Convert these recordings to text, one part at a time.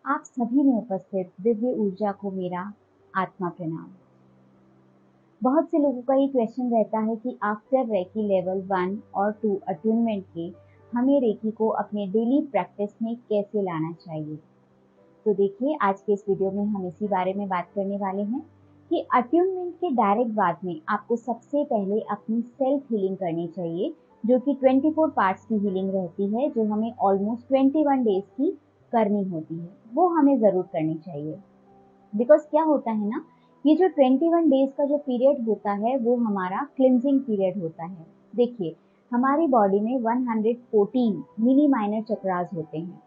आप सभी में उपस्थित दिव्य ऊर्जा को मेरा आत्मा प्रणाम। बहुत से लोगों का ये क्वेश्चन रहता है कि आफ्टर रेकी लेवल 1 और 2 अट्यूनमेंट के हमें रेकी को अपने डेली प्रैक्टिस में कैसे लाना चाहिए। तो देखिए, आज के इस वीडियो में हम इसी बारे में बात करने वाले हैं कि अट्यूनमेंट के डायरेक्ट बाद में आपको सबसे पहले अपनी सेल्फ हीलिंग करनी चाहिए, जो कि 24 पार्ट्स की हीलिंग रहती है, जो हमें ऑलमोस्ट 21 डेज की करनी होती है। वो हमें ज़रूर करनी चाहिए। बिकॉज क्या होता है ना, ये जो 21 डेज का जो पीरियड होता है वो हमारा क्लिनजिंग पीरियड होता है। देखिए, हमारी बॉडी में 114 मिनी माइनर चक्रास होते हैं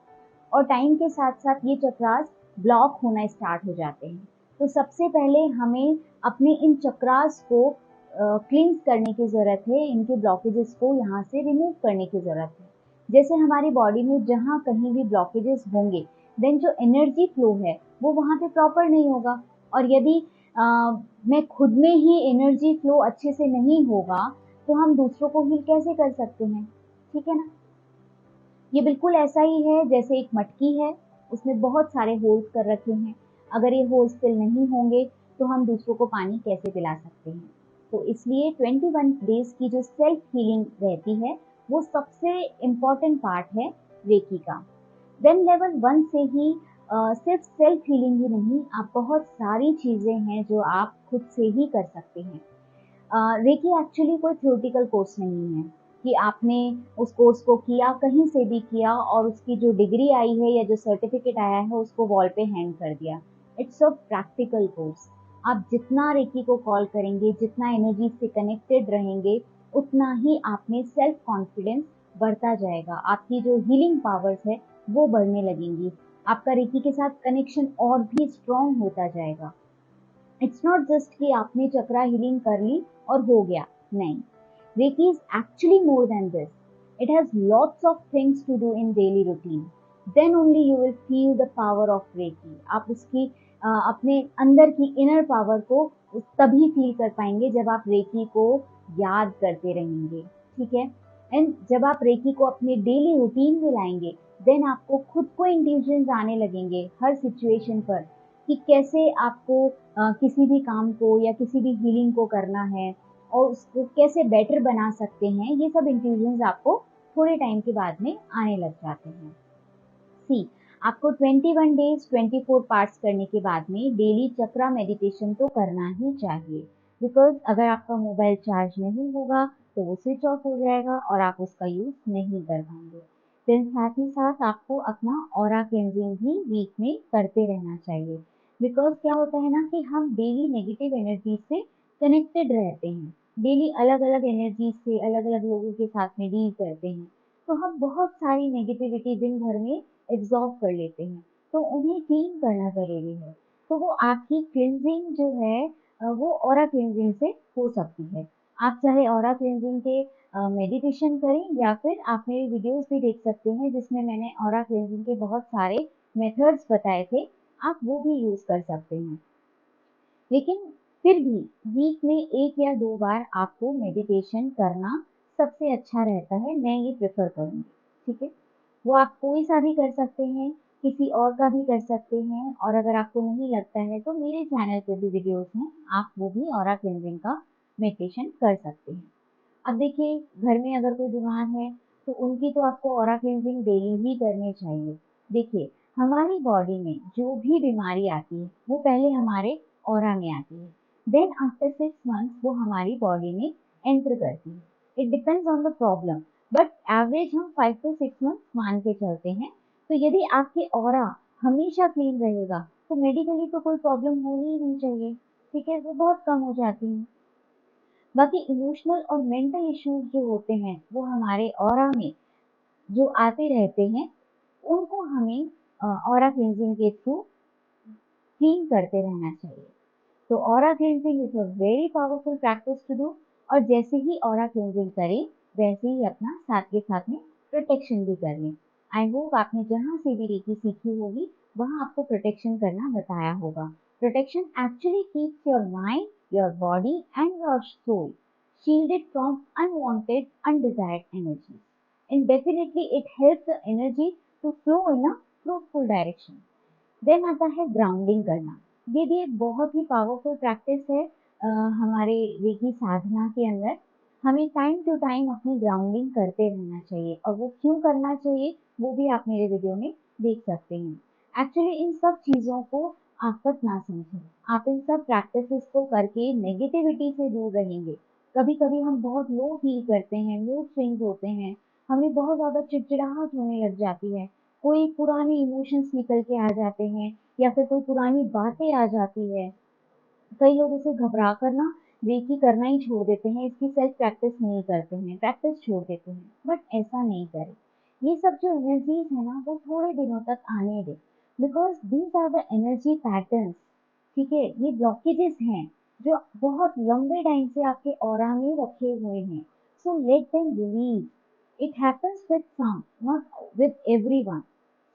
और टाइम के साथ साथ ये चक्रास ब्लॉक होना स्टार्ट हो जाते हैं। तो सबसे पहले हमें अपने इन चक्रास को क्लींस करने की ज़रूरत है, इनके ब्लॉकेजेस को यहाँ से रिमूव करने की ज़रूरत है। जैसे हमारी बॉडी में जहाँ कहीं भी ब्लॉकेजेस होंगे, देन जो एनर्जी फ्लो है वो वहाँ पे प्रॉपर नहीं होगा। और यदि मैं खुद में ही एनर्जी फ्लो अच्छे से नहीं होगा तो हम दूसरों को हील कैसे कर सकते हैं? ठीक है ना। ये बिल्कुल ऐसा ही है जैसे एक मटकी है, उसमें बहुत सारे होल्स कर रखे हैं। अगर ये होल्स फिल नहीं होंगे तो हम दूसरों को पानी कैसे पिला सकते हैं। तो इसलिए 21 डेज की जो सेल्फ हीलिंग रहती है वो सबसे इम्पॉर्टेंट पार्ट है रेकी का। देन लेवल 1 से ही सिर्फ सेल्फ हीलिंग ही नहीं, आप बहुत सारी चीज़ें हैं जो आप खुद से ही कर सकते हैं। रेकी एक्चुअली कोई थ्योरेटिकल कोर्स नहीं है कि आपने उस कोर्स को किया, कहीं से भी किया और उसकी जो डिग्री आई है या जो सर्टिफिकेट आया है उसको वॉल पे हैंग कर दिया। It's a practical course. आप जितना रेकी को कॉल करेंगे, जितना एनर्जी से कनेक्टेड रहेंगे, उतना ही आप में सेल्फ कॉन्फिडेंस बढ़ता जाएगा। आपकी जो हीलिंग पावर्स है वो बढ़ने लगेंगी। आपका रेकी के साथ कनेक्शन और भी स्ट्रॉन्ग होता जाएगा। इट्स नॉट जस्ट कि आपने चक्रा हीलिंग कर ली और हो गया, नहीं। Reiki is actually more than this. It has lots of things to do in daily routine. Then only you will feel the power of reiki. आप उसकी अपने अंदर की इनर पावर को तभी फील कर पाएंगे जब आप रेकी को याद करते रहेंगे। ठीक है। एंड जब आप रेकी को अपने डेली रूटीन में लाएंगे, देन आपको खुद को इंट्यूशंस आने लगेंगे हर सिचुएशन पर कि कैसे आपको किसी भी काम को या किसी भी हीलिंग को करना है और उसको कैसे बेटर बना सकते हैं। ये सब इंट्यूजन्स आपको थोड़े टाइम के बाद में आने लग जाते हैं। सी, आपको 21 डेज 24 पार्ट्स करने के बाद में डेली चक्रा मेडिटेशन तो करना ही चाहिए। बिकॉज अगर आपका मोबाइल चार्ज नहीं होगा तो वो स्विच ऑफ हो जाएगा और आप उसका यूज नहीं कर पाएंगे। फिर साथ ही साथ आपको अपना ऑरा क्लेंजिंग भी वीक में करते रहना चाहिए। बिकॉज क्या होता है ना कि हम डेली नेगेटिव एनर्जी से कनेक्टेड रहते हैं, डेली अलग अलग एनर्जी से अलग अलग लोगों के साथ में डील करते हैं, तो हम बहुत सारी नेगेटिविटी दिन भर में एब्जॉर्ब कर लेते हैं। तो उन्हें क्लीन करना ज़रूरी है। तो वो आपकी क्लींजिंग जो है वो ऑरा क्लींजिंग से हो सकती है। आप चाहे ऑरा क्लींजिंग के मेडिटेशन करें या फिर आप मेरे वीडियोस भी देख सकते हैं जिसमें मैंने ऑरा क्लींजिंग के बहुत सारे मेथड्स बताए थे। आप वो भी यूज़ कर सकते हैं। लेकिन फिर भी वीक में 1 या 2 बार आपको मेडिटेशन करना सबसे अच्छा रहता है, मैं ये प्रेफ़र करूँगी। ठीक है? वो आप कोई सा भी कर सकते हैं, किसी और का भी कर सकते हैं और अगर आपको नहीं लगता है तो मेरे चैनल पे भी वीडियोज़ हैं, आप वो भी ऑरा क्लींजिंग का मेडिटेशन कर सकते हैं। अब देखिए, घर में अगर कोई बीमार है तो उनकी तो आपको ऑरा क्लींजिंग डेली ही करनी चाहिए। देखिए, हमारी बॉडी में जो भी बीमारी आती है वो पहले हमारे ऑरा में आती है, देन आफ्टर 6 मंथ्स वो हमारी बॉडी में एंटर करती है। It depends on the problem, but average हम 5 to 6 मंथ्स मान के चलते हैं। तो यदि आपके ऑरा हमेशा क्लीन रहेगा तो मेडिकली तो कोई प्रॉब्लम होनी ही नहीं चाहिए। ठीक है, वो बहुत कम हो जाती है। बाकी इमोशनल और मेंटल इश्यूज जो होते हैं वो हमारे ऑरा में जो आते रहते हैं, उनको हमें ऑरा क्लींजिंग के थ्रू क्लीन करते रहना चाहिए। तो aura cleansing is a very powerful practice to do. और जैसे ही ऑरा क्लींजिंग करें वैसे ही अपना साथ के साथ में प्रोटेक्शन भी कर लें। आई होप आपने जहाँ से भी रेकी सीखी होगी वहाँ आपको प्रोटेक्शन करना बताया होगा। Protection actually keeps your mind, your body and your soul shielded from unwanted, undesired energies. And definitely it helps the energy to flow in a fruitful direction. Then आता है ग्राउंडिंग करना। ये भी एक बहुत ही पावरफुल प्रैक्टिस है हमारे recce साधना के अंदर। हमें टाइम टू टाइम अपनी ग्राउंडिंग करते रहना चाहिए, और वो क्यों करना चाहिए वो भी आप मेरे वीडियो में देख सकते हैं। एक्चुअली इन सब चीज़ों को आफत ना समझें। आप इन सब प्रैक्टिसेस को करके नेगेटिविटी से दूर रहेंगे। कभी कभी हम बहुत लो फील करते हैं, मूड स्विंग्स होते हैं, हमें बहुत ज़्यादा चिड़चिड़ाहट होने लग जाती है, कोई पुराने इमोशंस निकल के आ जाते हैं, या फिर कोई पुरानी बातें आ जाती है। कई लोग इसे घबरा कर ना रेकी करना ही छोड़ देते हैं, इसकी सेल्फ प्रैक्टिस नहीं करते हैं, प्रैक्टिस छोड़ देते हैं। बट ऐसा नहीं करें। ये सब जो एनर्जीज है ना वो थोड़े दिनों तक आने दें, because these are the energy patterns. ठीक है, ये ब्लॉकेजेस हैं जो बहुत लंबे टाइम से आपके ऑरा में रखे हुए हैं। So let them release. It happens with some, not with everyone.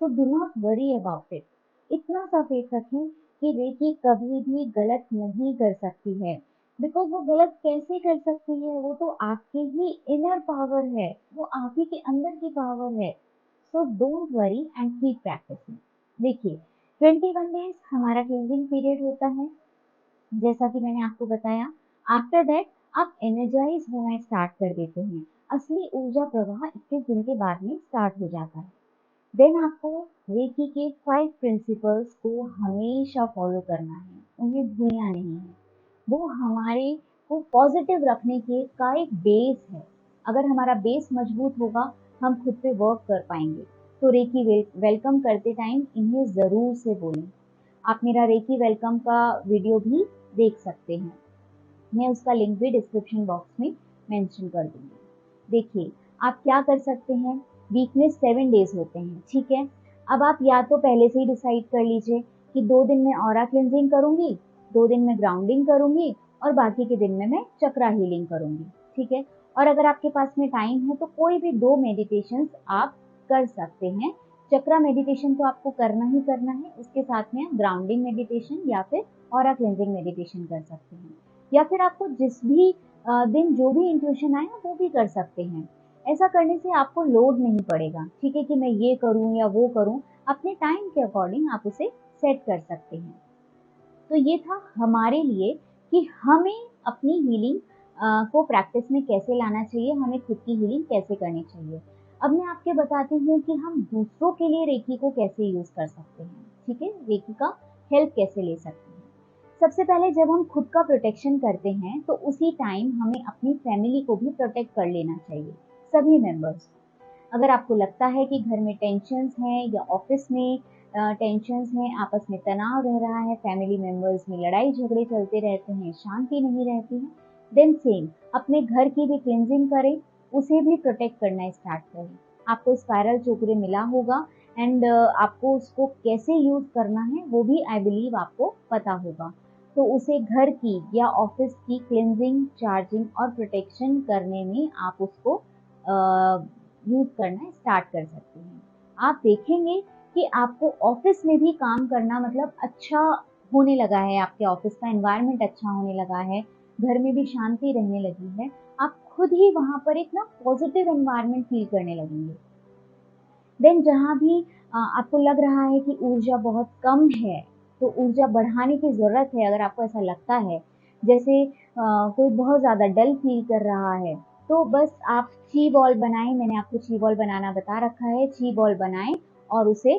So do not worry about it. इतना सा फेथ रखें कि रेकी कभी भी गलत नहीं कर सकती है। बिकॉज वो गलत कैसे कर सकती है, वो तो आपके ही इनर पावर है, वो आप ही के अंदर की पावर है। So don't worry and keep practicing. देखिए, 21 डेज हमारा क्लींजिंग पीरियड होता है, जैसा कि मैंने आपको बताया। आफ्टर दैट आप एनर्जाइज होना स्टार्ट कर देते हैं। असली ऊर्जा प्रवाह 21 दिन के बाद में स्टार्ट हो जाता है। देन आपको रेकी के 5 प्रिंसिपल्स को हमेशा फॉलो करना है, उन्हें भूलना नहीं है। वो हमारे को पॉजिटिव रखने के का एक बेस है। अगर हमारा बेस मजबूत होगा, हम खुद पे वर्क कर पाएंगे। तो रेकी वेलकम करते टाइम इन्हें ज़रूर से बोलें। आप मेरा रेकी वेलकम का वीडियो भी देख सकते हैं, मैं उसका लिंक भी डिस्क्रिप्शन बॉक्स में मेंशन कर दूंगी। देखिए, आप क्या कर सकते हैं। वीक में 7 डेज होते हैं, ठीक है। अब आप या तो पहले से ही डिसाइड कर लीजिए कि 2 दिन में ऑरा क्लिनजिंग करूंगी, 2 दिन में ग्राउंडिंग करूंगी, और बाकी के दिन में मैं चक्रा हीलिंग करूंगी, ठीक है। और अगर आपके पास में टाइम है तो कोई भी 2 मेडिटेशन आप कर सकते हैं। चक्रा मेडिटेशन तो आपको करना ही करना है, उसके साथ में ग्राउंडिंग मेडिटेशन या फिर ऑरा क्लिनजिंग मेडिटेशन कर सकते हैं। या फिर आपको जिस भी दिन जो भी इंट्यूशन आए वो भी कर सकते हैं। ऐसा करने से आपको लोड नहीं पड़ेगा, ठीक है, कि मैं ये करूं या वो करूं। अपने टाइम के अकॉर्डिंग आप उसे सेट कर सकते हैं। तो ये था हमारे लिए कि हमें अपनी हीलिंग को प्रैक्टिस में कैसे लाना चाहिए, हमें खुद की हीलिंग कैसे करनी चाहिए। अब मैं आपके बताती हूँ कि हम दूसरों के लिए रेकी को कैसे यूज कर सकते हैं, ठीक है, रेकी का हेल्प कैसे ले सकते हैं। सबसे पहले जब हम खुद का प्रोटेक्शन करते हैं तो उसी टाइम हमें अपनी फैमिली को भी प्रोटेक्ट कर लेना चाहिए, सभी मेंबर्स। अगर आपको लगता है कि घर में टेंशन्स हैं या ऑफिस में टेंशन्स हैं, आपस में तनाव रह रहा है, फैमिली मेंबर्स में लड़ाई झगड़े चलते रहते हैं, शांति नहीं रहती है, देन सेम अपने घर की भी क्लिनजिंग करें, उसे भी प्रोटेक्ट करना स्टार्ट करें। आपको स्पाइरल चोकरे मिला होगा, एंड आपको उसको कैसे यूज करना है वो भी आई बिलीव आपको पता होगा। तो उसे घर की या ऑफिस की क्लिनजिंग, चार्जिंग और प्रोटेक्शन करने में आप उसको यूज करना स्टार्ट कर सकते हैं। आप देखेंगे कि आपको ऑफिस में भी काम करना मतलब अच्छा होने लगा है, आपके ऑफिस का एनवायरनमेंट अच्छा होने लगा है, घर में भी शांति रहने लगी है। आप खुद ही वहां पर एक ना पॉजिटिव एनवायरनमेंट फील करने लगेंगे। देन जहाँ भी आपको लग रहा है कि ऊर्जा बहुत कम है, तो ऊर्जा बढ़ाने की ज़रूरत है। अगर आपको ऐसा लगता है जैसे कोई बहुत ज़्यादा डल फील कर रहा है, तो बस आप ची बॉल बनाएं। मैंने आपको ची बॉल बनाना बता रखा है। ची बॉल बनाएं और उसे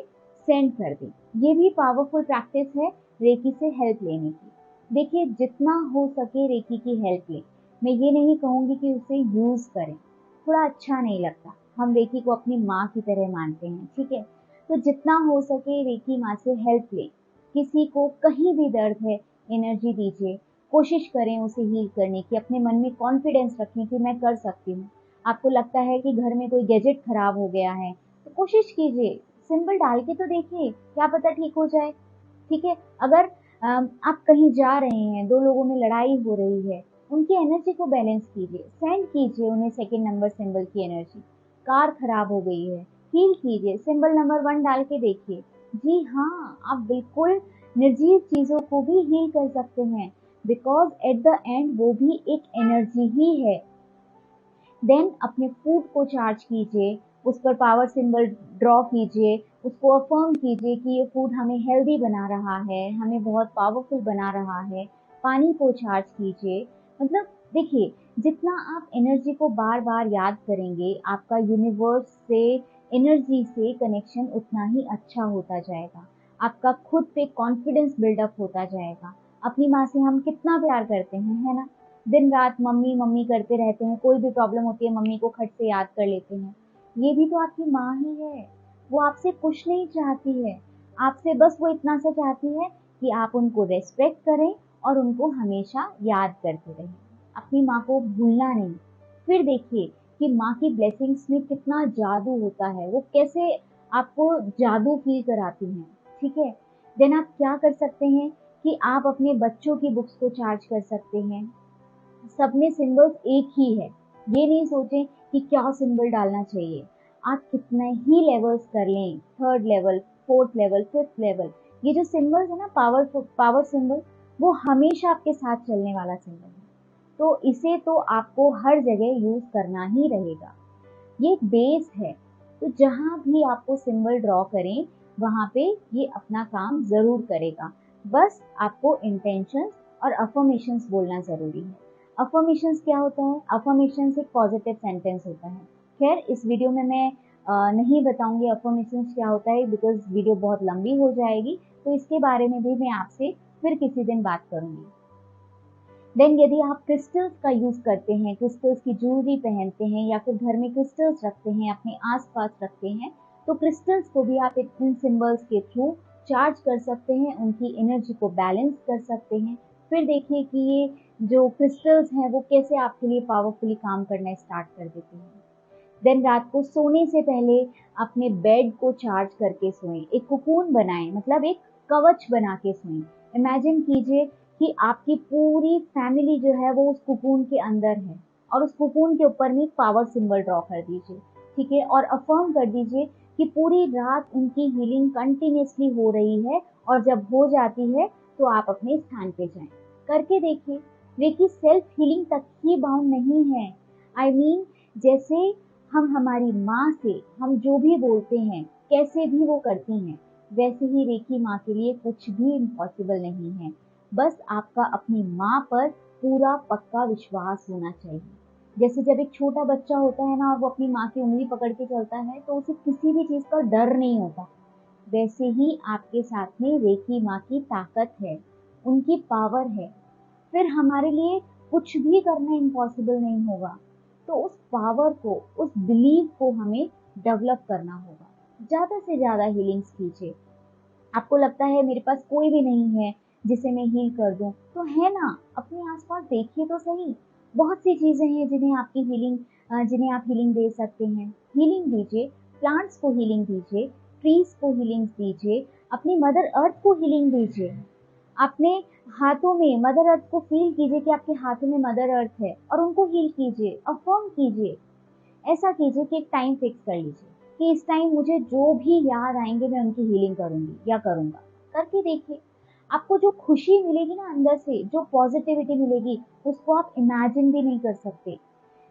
सेंड कर दें। ये भी पावरफुल प्रैक्टिस है रेकी से हेल्प लेने की। देखिए, जितना हो सके रेकी की हेल्प लें। मैं ये नहीं कहूँगी कि उसे यूज़ करें, थोड़ा अच्छा नहीं लगता। हम रेकी को अपनी माँ की तरह मानते हैं, ठीक है। तो जितना हो सके रेकी माँ से हेल्प लें। किसी को कहीं भी दर्द है, एनर्जी दीजिए, कोशिश करें उसे हील करने की। अपने मन में कॉन्फिडेंस रखें कि मैं कर सकती हूँ। आपको लगता है कि घर में कोई गैजेट खराब हो गया है, तो कोशिश कीजिए, सिंबल डाल के तो देखिए, क्या पता ठीक हो जाए, ठीक है। अगर आप कहीं जा रहे हैं, 2 लोगों में लड़ाई हो रही है, उनकी एनर्जी को बैलेंस कीजिए, सेंड कीजिए उन्हें सेकंड नंबर सिंबल की एनर्जी। कार खराब हो गई है, हील कीजिए, सिंबल नंबर 1 डाल के देखिए। जी हाँ, आप बिल्कुल निर्जीव चीजों को भी हील कर सकते हैं, बिकॉज एट द एंड वो भी एक एनर्जी ही है। देन अपने फूड को चार्ज कीजिए, उस पर पावर सिंबल ड्रॉ कीजिए, उसको अफर्म कीजिए कि ये फूड हमें हेल्दी बना रहा है, हमें बहुत पावरफुल बना रहा है। पानी को चार्ज कीजिए। मतलब देखिए, जितना आप एनर्जी को बार बार याद करेंगे, आपका यूनिवर्स से एनर्जी से कनेक्शन उतना ही अच्छा होता जाएगा। आपका खुद पे कॉन्फिडेंस बिल्डअप होता जाएगा। अपनी माँ से हम कितना प्यार करते हैं, है ना? दिन रात मम्मी मम्मी करते रहते हैं, कोई भी प्रॉब्लम होती है मम्मी को खट से याद कर लेते हैं। ये भी तो आपकी माँ ही है। वो आपसे कुछ नहीं चाहती है, आपसे बस वो इतना सा चाहती है कि आप उनको रेस्पेक्ट करें और उनको हमेशा याद करते रहें। अपनी माँ को भूलना नहीं। फिर देखिए कि माँ की ब्लेसिंग्स में कितना जादू होता है, वो कैसे आपको जादू फील कराती हैं। ठीक है। देन आप क्या कर सकते हैं कि आप अपने बच्चों की बुक्स को चार्ज कर सकते हैं। सब में सिंबल्स एक ही है। ये नहीं सोचें कि क्या सिंबल डालना चाहिए। आप कितने ही लेवल्स कर लें, third level, fourth level, fifth level, ये जो सिंबल्स है ना, पावर सिंबल, वो हमेशा आपके साथ चलने वाला सिंबल है। तो इसे तो आपको हर जगह यूज करना ही रहेगा। ये एक बेस है। तो जहां भी आपको सिंबल ड्रॉ करें, वहां पे ये अपना काम जरूर करेगा। बस आपको इंटेंशंस और अफर्मेशंस बोलना जरूरी है। अफर्मेशंस क्या होता है? अफर्मेशंस एक पॉजिटिव सेंटेंस होता है। खैर, इस वीडियो में मैं नहीं बताऊंगी अफर्मेशंस क्या होता है, बिकॉज वीडियो बहुत लंबी हो जाएगी। तो इसके बारे में भी मैं आपसे फिर किसी दिन बात करूंगी। देन यदि आप क्रिस्टल्स का यूज करते हैं, क्रिस्टल्स की ज्वेलरी पहनते हैं या फिर घर में क्रिस्टल्स रखते हैं, अपने आसपास रखते हैं, तो क्रिस्टल्स को भी आप इन सिंबल्स के थ्रू चार्ज कर सकते हैं, उनकी एनर्जी को बैलेंस कर सकते हैं। फिर देखिए कि ये जो क्रिस्टल्स हैं वो कैसे आपके लिए पावरफुली काम करना स्टार्ट कर देते हैं। देन रात को सोने से पहले अपने बेड को चार्ज करके सोएं, एक कुकून बनाएं, मतलब एक कवच बना के सोएं। इमेजिन कीजिए कि आपकी पूरी फैमिली जो है वो उस कुकून के अंदर है, और उस कुकून के ऊपर में एक पावर सिंबल ड्रॉ कर दीजिए। ठीक है, और अफर्म कर दीजिए कि पूरी रात उनकी हीलिंग कंटिन्यूसली हो रही है, और जब हो जाती है तो आप अपने स्थान पे जाएं। करके देखिए। रेकी सेल्फ हीलिंग तक ही बाउंड नहीं है। आई मीन, जैसे हम हमारी माँ से हम जो भी बोलते हैं, कैसे भी वो करती हैं, वैसे ही रेकी माँ के लिए कुछ भी इम्पॉसिबल नहीं है। बस आपका अपनी माँ पर पूरा पक्का विश्वास होना चाहिए। जैसे जब एक छोटा बच्चा होता है ना, और वो अपनी माँ की उंगली पकड़ के चलता है, तो उसे किसी भी चीज का डर नहीं होता। वैसे ही आपके साथ में रेकी माँ की ताकत है, उनकी पावर है। फिर हमारे लिए कुछ भी करना इम्पॉसिबल नहीं होगा। तो उस पावर को, उस बिलीव को हमें डेवलप करना होगा। ज्यादा से ज्यादा हीलिंग्स कीजिए। आपको लगता है मेरे पास कोई भी नहीं है जिसे मैं हील कर दूं, तो है ना, अपने आसपास देखिए तो सही। बहुत सी चीजें हैं जिन्हें आप हीलिंग दे सकते हैं। हीलिंग दीजिए। प्लांट्स को हीलिंग दीजिए, ट्रीज को हीलिंग दीजिए, अपनी मदर अर्थ को हीलिंग दीजिए। अपने हाथों में मदर अर्थ को फील कीजिए कि आपके हाथों में मदर अर्थ है, और उनको हील कीजिए, अफर्म कीजिए। ऐसा कीजिए कि एक टाइम फिक्स कर लीजिए कि इस टाइम मुझे जो भी याद आएंगे मैं उनकी हीलिंग करूंगी या करूंगा। करके देखिए। आपको जो खुशी मिलेगी ना अंदर से, जो पॉजिटिविटी मिलेगी, उसको आप इमेजिन भी नहीं कर सकते।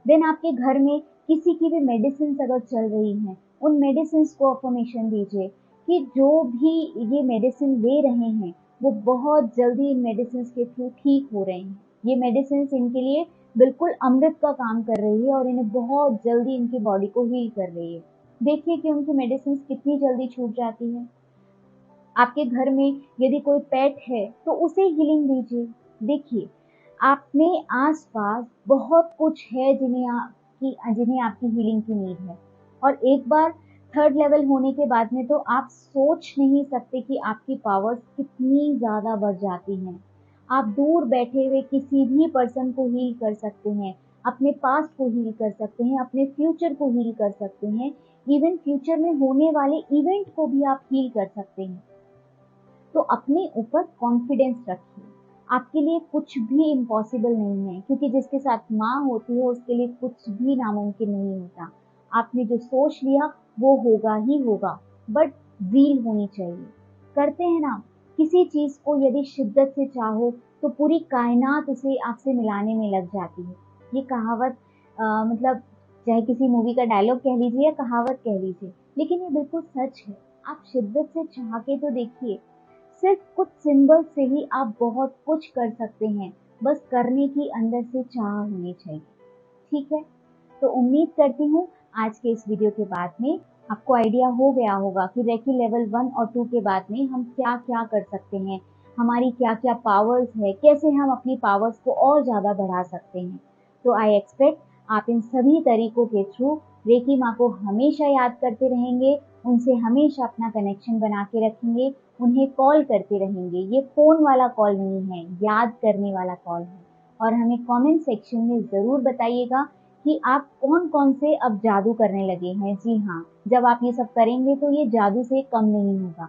देन आपके घर में किसी की भी मेडिसिन अगर चल रही हैं, उन मेडिसिन को अफर्मेशन दीजिए कि जो भी ये मेडिसिन ले रहे हैं, वो बहुत जल्दी इन मेडिसिन के थ्रू ठीक हो रहे हैं। ये मेडिसिन इनके लिए बिल्कुल अमृत का काम कर रही है, और इन्हें बहुत जल्दी इनकी बॉडी को हील कर रही है। देखिए कि उनकी मेडिसिन कितनी जल्दी छूट जाती है। आपके घर में यदि कोई पेट है तो उसे हीलिंग दीजिए। देखिए, अपने आसपास बहुत कुछ है जिन्हें आपकी हीलिंग की नीड है। और एक बार थर्ड लेवल होने के बाद में तो आप सोच नहीं सकते कि आपकी पावर्स कितनी ज्यादा बढ़ जाती हैं। आप दूर बैठे हुए किसी भी पर्सन को हील कर सकते हैं, अपने पास्ट को हील कर सकते हैं, अपने फ्यूचर को हील कर सकते हैं, इवन फ्यूचर में होने वाले इवेंट को भी आप हील कर सकते हैं। तो अपने ऊपर कॉन्फिडेंस रखिए। आपके लिए कुछ भी इम्पॉसिबल नहीं है, क्योंकि जिसके साथ माँ होती है उसके लिए कुछ भी नामुमकिन नहीं होता। आपने जो सोच लिया वो होगा ही होगा, बट ज़ील होनी चाहिए। करते हैं ना, किसी चीज को यदि शिद्दत से चाहो तो पूरी कायनात उसे आपसे मिलाने में लग जाती है। ये कहावत मतलब चाहे किसी मूवी का डायलॉग कह लीजिए या कहावत कह लीजिए, लेकिन ये बिल्कुल सच है। आप शिद्दत से चाह के तो देखिए, सिर्फ कुछ सिंबल से ही आप बहुत कुछ कर सकते हैं, बस करने की अंदर से चाह होनी चाहिए। ठीक है, तो उम्मीद करती हूँ आज के इस वीडियो के बाद में आपको आइडिया हो गया होगा कि रेकी लेवल 1 और 2 के बाद में हम क्या क्या कर सकते हैं, हमारी क्या क्या पावर्स है, कैसे हम अपनी पावर्स को और ज़्यादा बढ़ा सकते हैं। तो आई एक्सपेक्ट आप इन सभी तरीकों के थ्रू रेकी माँ को हमेशा याद करते रहेंगे, उनसे हमेशा अपना कनेक्शन बना के रखेंगे, उन्हें कॉल करते रहेंगे। ये फ़ोन वाला कॉल नहीं है, याद करने वाला कॉल है। और हमें कमेंट सेक्शन में ज़रूर बताइएगा कि आप कौन-कौन से अब जादू करने लगे हैं। जी हाँ, जब आप ये सब करेंगे तो ये जादू से कम नहीं होगा।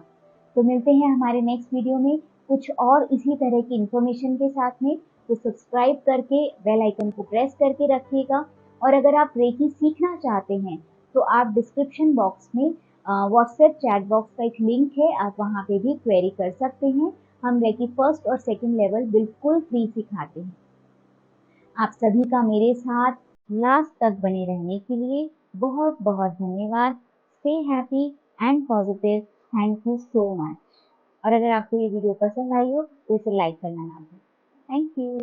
तो मिलते हैं हमारे नेक्स्ट वीडियो में कुछ और इसी तरह की इन्फॉर्मेशन के साथ में। तो सब्सक्राइब करके बेल आइकन को प्रेस करके रखिएगा। और अगर आप रेकी सीखना चाहते हैं तो आप डिस्क्रिप्शन बॉक्स में व्हाट्सएप चैट बॉक्स का एक लिंक है, आप वहाँ पे भी क्वेरी कर सकते हैं। हम रेकी फर्स्ट और सेकंड लेवल बिल्कुल फ्री सिखाते हैं। आप सभी का मेरे साथ लास्ट तक बने रहने के लिए बहुत बहुत धन्यवाद। Stay happy and positive. Thank you so much. और अगर आपको ये वीडियो पसंद आई हो तो इसे लाइक करना ना भूलें। Thank you.